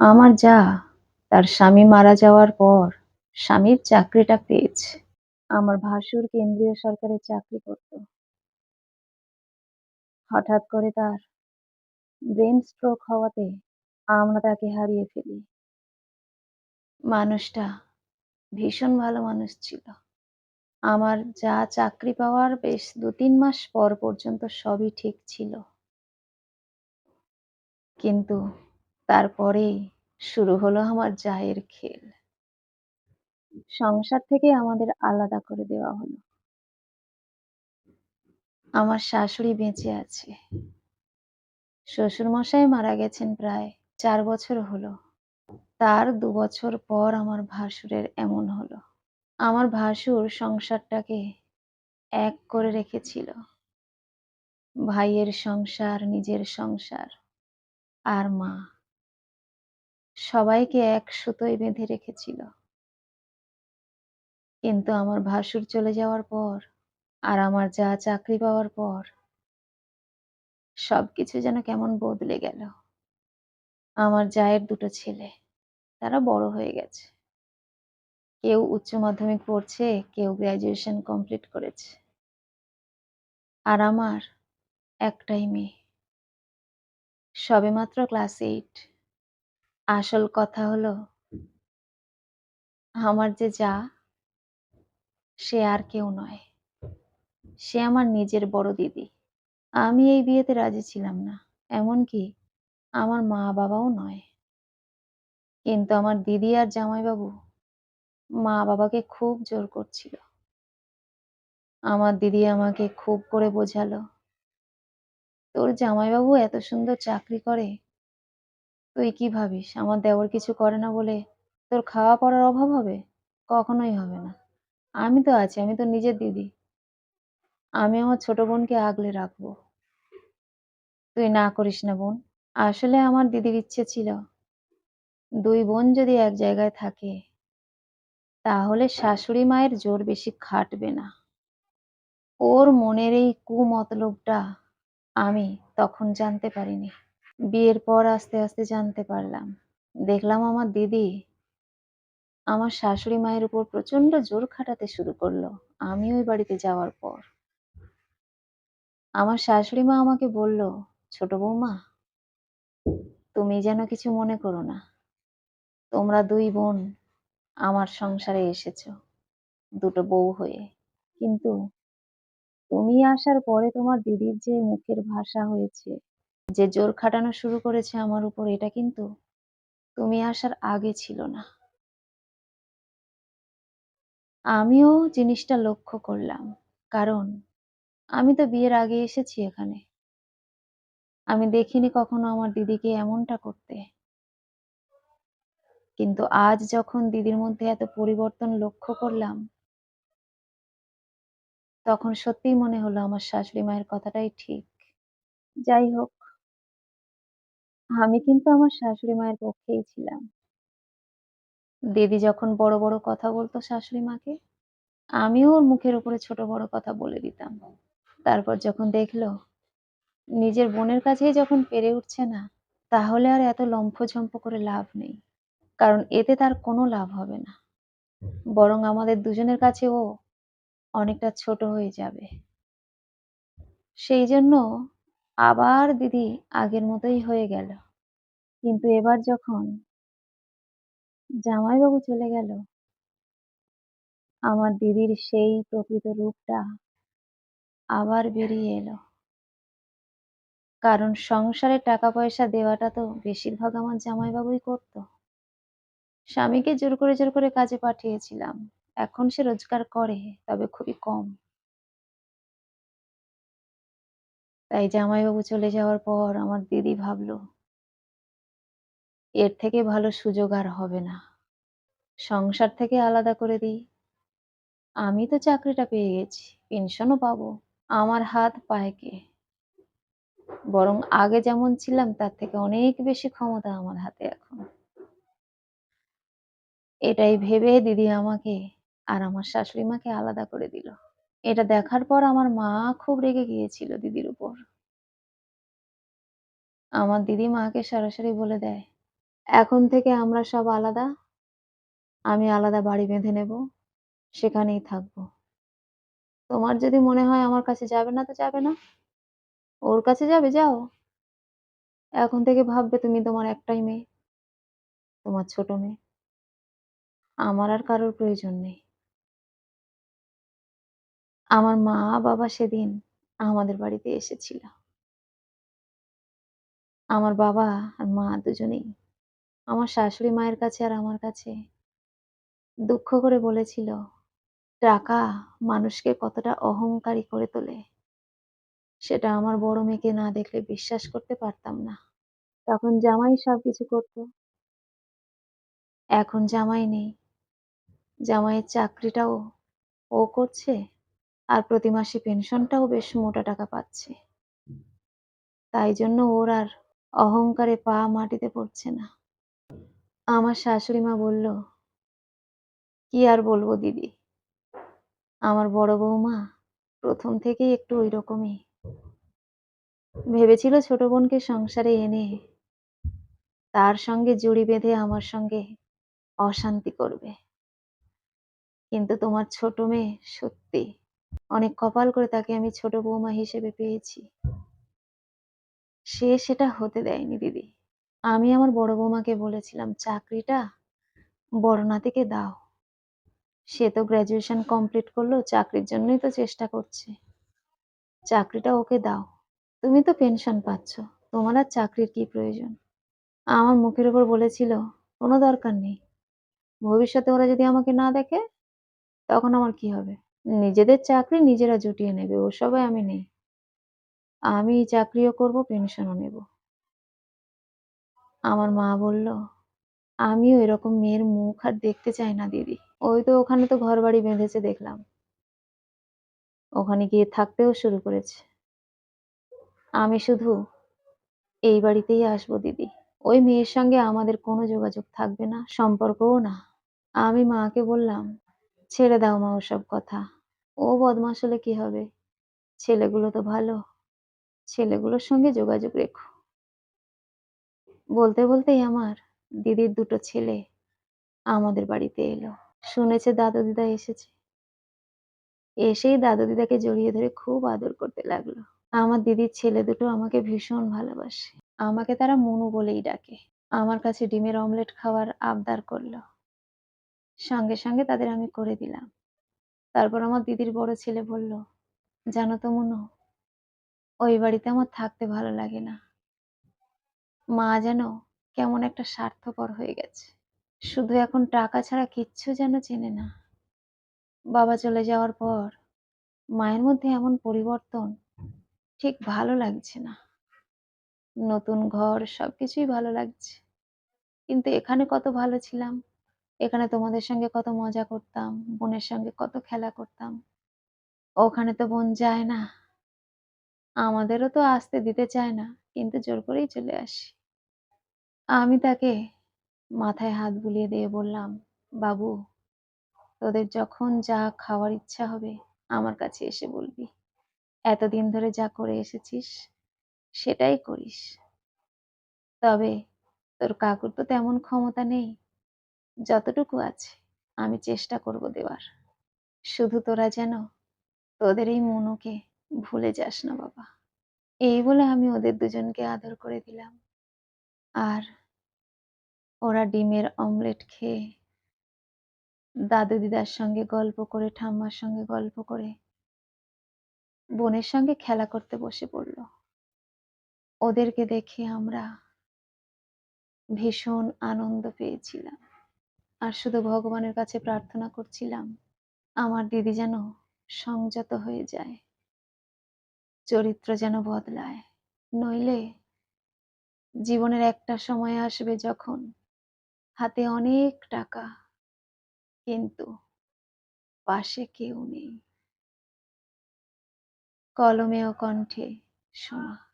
আমার যা তার স্বামী মারা যাওয়ার পর স্বামীর চাকরিটা পেয়েছে। আমার ভাসুর কেন্দ্রীয় সরকারের চাকরি করত। হঠাৎ করে তার ব্রেন স্ট্রোক হওয়াতে আমরা তাকে হারিয়ে ফেলি। মানুষটা ভীষণ ভালো মানুষ ছিল। আমার যা চাকরি পাওয়ার বেশ ২-৩ মাস পর পর্যন্ত সবই ঠিক ছিল। কিন্তু তারপরেই শুরু হলো আমার জায়ের খেল। সংসার থেকে আমাদের আলাদা করে দেওয়া হলো। আমার শাশুড়ি বেঁচে আছে। শ্বশুরমশাই মারা গেছেন প্রায় ৪ বছর হলো। তার ২ বছর পর আমার ভাসুরের এমন হলো। আমার ভাসুর সংসারটাকে এক করে রেখেছিল। ভাইয়ের সংসার, নিজের সংসার আর মা। সবাইকে এক সুতোয় বেঁধে রেখেছিল। কিন্তু আমার ভাসুর চলে যাওয়ার পর আর আমার যা চাকরি পাওয়ার পর সবকিছু যেন কেমন বদলে গেল। আমার জায়ের ২ টো ছেলে। তারা বড় হয়ে গেছে। কেউ উচ্চ মাধ্যমিক পড়ছে, কেউ গ্র্যাজুয়েশন কমপ্লিট করেছে। আর আমার একটাই মেয়ে। সবেমাত্র ক্লাস 8। আসল কথা হলো, আমার যে জা, সে আর কেউ নয়। সে আমার নিজের বড় দিদি। আমি এই বিয়েতে রাজি ছিলাম না। এমনকি আমার মা-বাবাও নয়। কিন্তু আমার দিদি আর জামাইবাবু মা-বাবাকে খুব জোর করছিল। আমার দিদি আমাকে খুব করে বোঝালো, "তোর জামাইবাবু এত সুন্দর চাকরি করে, তুই কি ভাবিস আমার দেওর কিছু করে না বলে তোর খাওয়া পরার অভাব হবে? কখনোই হবে না। আমি তো আছি, আমি তোর নিজের দিদি। আমি আমার ছোট বোনকে আগলে রাখবো। তুই না করিস না বোন।" আসলে আমার দিদির ইচ্ছে ছিল ২ বোন যদি এক জায়গায় থাকে তাহলে শাশুড়ি মায়ের জোর বেশি খাটবে না। ওর মনের এই কুমতলবটা আমি তখন জানতে পারিনি। বিয়ের পর আস্তে আস্তে জানতে পারলাম। দেখলাম আমার দিদি আমার শাশুড়ি মায়ের উপর প্রচন্ড জোর খাটাতে শুরু করলো আমি ওই বাড়িতে যাওয়ার পর। আমার শাশুড়ি মা আমাকে বলল, "ছোট বৌমা, তুমি যেন কিছু মনে করো না। তোমরা ২ বোন আমার সংসারে এসেছো ২ টো বউ হয়ে। কিন্তু তুমি আসার পরে তোমার দিদির যে মুখের ভাষা হয়েছে, যে জোর খাটানো শুরু করেছে আমার উপর, এটা কিন্তু তুমি আসার আগে ছিল না।" আমিও জিনিসটা লক্ষ্য করলাম। কারণ আমি তো বিয়ের আগে এসেছি এখানে। আমি দেখিনি কখনো আমার দিদিকে এমনটা করতে। কিন্তু আজ যখন দিদির মধ্যে এত পরিবর্তন লক্ষ্য করলাম, তখন সত্যিই মনে হলো আমার শাশুড়ি মায়ের কথাটাই ঠিক। যাই হোক, আমি কিন্তু আমার শাশুড়ি মায়ের পক্ষেই ছিলাম। দিদি যখন বড়, বড় কথা বলতো শাশুড়ি মাকে, আমিও ওর মুখের উপরে ছোট বড় কথা বলে দিতাম। তারপর যখন দেখল নিজের বোনের কাছেই যখন পেরে উঠছে না, তাহলে আর এত লম্ফঝম্প করে লাভ নেই। কারণ এতে তার কোনো লাভ হবে না। বরং আমাদের দুজনের কাছে ও অনেকটা ছোট হয়ে যাবে। সেইজন্য আবার দিদি আগের মতোই হয়ে গেল। কিন্তু এবার যখন জামাইবাবু চলে গেল, আমার দিদির সেই প্রকৃত রূপটা আবার বেরিয়ে এলো। কারণ সংসারে টাকা পয়সা দেওয়াটা তো বেশিরভাগ আমার জামাইবাবুই করত। স্বামীকে জোর করে কাজে পাঠিয়েছিলাম। এখন সে রোজগার করে, তবে খুবই কম। তাই জামাইবাবু চলে যাওয়ার পর আমার দিদি ভাবল, এর থেকে ভালো সুযোগ আর হবে না। সংসার থেকে আলাদা করে দিই। আমি তো চাকরিটা পেয়ে গেছি, পেনশনও পাবো। আমার হাত পায় কে? বরং আগে যেমন ছিলাম তার থেকে অনেক বেশি ক্ষমতা আমার হাতে এখন। এটাই ভেবে দিদি আমাকে আর আমার শাশুড়ি মাকে আলাদা করে দিল। এটা দেখার পর আমার মা খুব রেগে গিয়েছিল দিদির উপর। আমার দিদি মাকে সরাসরি বলে দেয়, এখন থেকে আমরা সব আলাদা। আমি আলাদা বাড়ি বেঁধে নেব। সেখানেই থাকবো। তোমার যদি মনে হয় আমার কাছে যাবে না তো যাবে না। ওর কাছে যাবে যাও। এখন থেকে ভাববে তুমি তোমার একটাই মেয়ে, তোমার ছোট মেয়ে। আমার আর কারোর প্রয়োজন নেই। আমার মা-বাবা সেদিন আমাদের বাড়িতে এসেছিল। আমার বাবা আর মা দুজনেই আমার শাশুড়ি মায়ের কাছে আর আমার কাছে দুঃখ করে বলেছিল, টাকা মানুষকে কতটা অহংকারী করে তোলে, সেটা আমার বড় মেয়েকে না দেখলে বিশ্বাস করতে পারতাম না। তখন জামাই সবকিছু করত। এখন জামাই নেই। জামাইয়ের চাকরিটাও ও করছে আর প্রতি মাসে পেনশনটাও বেশ মোটা টাকা পাচ্ছে। তাই জন্য ওর আর অহংকারে পা মাটিতে পড়ছে না। আমার শাশুড়ি মা বলল, "কি আর বলবো দিদি, আমার বড় বৌমা প্রথম থেকেই একটু ঐরকমই। ভেবেছিল ছোট বোনকে সংসারে এনে তার সঙ্গে জুড়ি বেঁধে আমার সঙ্গে অশান্তি করবে। কিন্তু তোমার ছোট মেয়ে সত্যি অনেক কপাল করে তাকে আমি ছোট বৌমা হিসেবে পেয়েছি। সে সেটা হতে দেয়নি দিদি। আমি আমার বড় বৌমাকে বলেছিলাম, চাকরিটা বড় নাতিকে দাও। সে তো গ্র্যাজুয়েশন কমপ্লিট করলো, চাকরির জন্যই তো চেষ্টা করছে। চাকরিটা ওকে দাও। তুমি তো পেনশন পাচ্ছ। তোমার আর চাকরির কি প্রয়োজন?" আমার মুখের উপর বলেছিল, "কোনো দরকার নেই। ভবিষ্যতে ওরা যদি আমাকে না দেখে, তখন আমার কি হবে? নিজেদের চাকরি নিজেরা জুটিয়ে নেবে। ওসবে আমি নেই। আমি চাকরিও করব, পেনশনও নেব।" আমার মা বলল, "আমিও এরকম মেয়ের মুখ আর দেখতে চাই না দিদি। ওই তো ওখানে তো ঘরবাড়ি বেঁধেছে দেখলাম। ওখানে গিয়ে থাকতেও শুরু করেছে। আমি শুধু এই বাড়িতেই আসবো দিদি। ওই মেয়ের সঙ্গে আমাদের কোনো যোগাযোগ থাকবে না, সম্পর্কও না।" আমি মাকে বললাম, "ছেড়ে দাও মা ওসব কথা। ও বদমাশ হলে কি হবে? ছেলেগুলো তো ভালো। ছেলেগুলোর সঙ্গে যোগাযোগ রেখো।" বলতে বলতেই আমার দিদির দুটো ছেলে আমাদের বাড়িতে এলো। শুনেছে দাদু দিদা এসেছে। এসেই দাদু দিদাকে জড়িয়ে ধরে খুব আদর করতে লাগলো। আমার দিদির ছেলে দুটো আমাকে ভীষণ ভালোবাসে। আমাকে তারা মনু বলেই ডাকে। আমার কাছে ডিমের অমলেট খাওয়ার আবদার করলো। সঙ্গে সঙ্গে তাদের আমি করে দিলাম। তারপর আমার দিদির বড় ছেলে বলল, "জানো তো মনু, ওই বাড়িতে আমার থাকতে ভালো লাগে না। মা যেন কেমন একটা স্বার্থপর হয়ে গেছে। শুধু এখন টাকা ছাড়া কিচ্ছু যেন চেনে না। বাবা চলে যাওয়ার পর মায়ের মধ্যে এমন পরিবর্তন, ঠিক ভালো লাগছে না। নতুন ঘর সবকিছুই ভালো লাগছে। কিন্তু এখানে কত ভালো ছিলাম। এখানে তোমাদের সঙ্গে কত মজা করতাম, বোনের সঙ্গে কত খেলা করতাম। ওখানে তো বোন যায় না। আমাদেরও তো আসতে দিতে চায় না, কিন্তু জোর করেই চলে আসি।" আমি তাকে মাথায় হাত বুলিয়ে দিয়ে বললাম, "বাবু, তোদের যখন যা খাওয়ার ইচ্ছা হবে আমার কাছে এসে বলবি। এতদিন ধরে যা করে এসেছিস সেটাই করিস। তবে তোর কাকুর তো তেমন ক্ষমতা নেই। যতটুকু আছে আমি চেষ্টা করব দেওয়ার। শুধু তোরা যেন তোদের এই মনুকে ভুলে যাস না বাবা।" এই বলে আমি ওদের দুজনকে আদর করে দিলাম। আর ওরা ডিমের অমলেট খেয়ে দাদু দিদার সঙ্গে গল্প করে, ঠাম্মার সঙ্গে গল্প করে, বোনের সঙ্গে খেলা করতে বসে পড়ল। ওদেরকে দেখে আমরা ভীষণ আনন্দ পেয়েছিলাম। আর শুধু ভগবানের কাছে প্রার্থনা করছিলাম, আমার দিদি যেন সংযত হয়ে যায়, চরিত্র যেন বদলায়। নইলে জীবনের একটা সময় আসবে যখন হাতে অনেক টাকা, কিন্তু পাশে কেউ নেই। কলমে ও কণ্ঠে সোমা।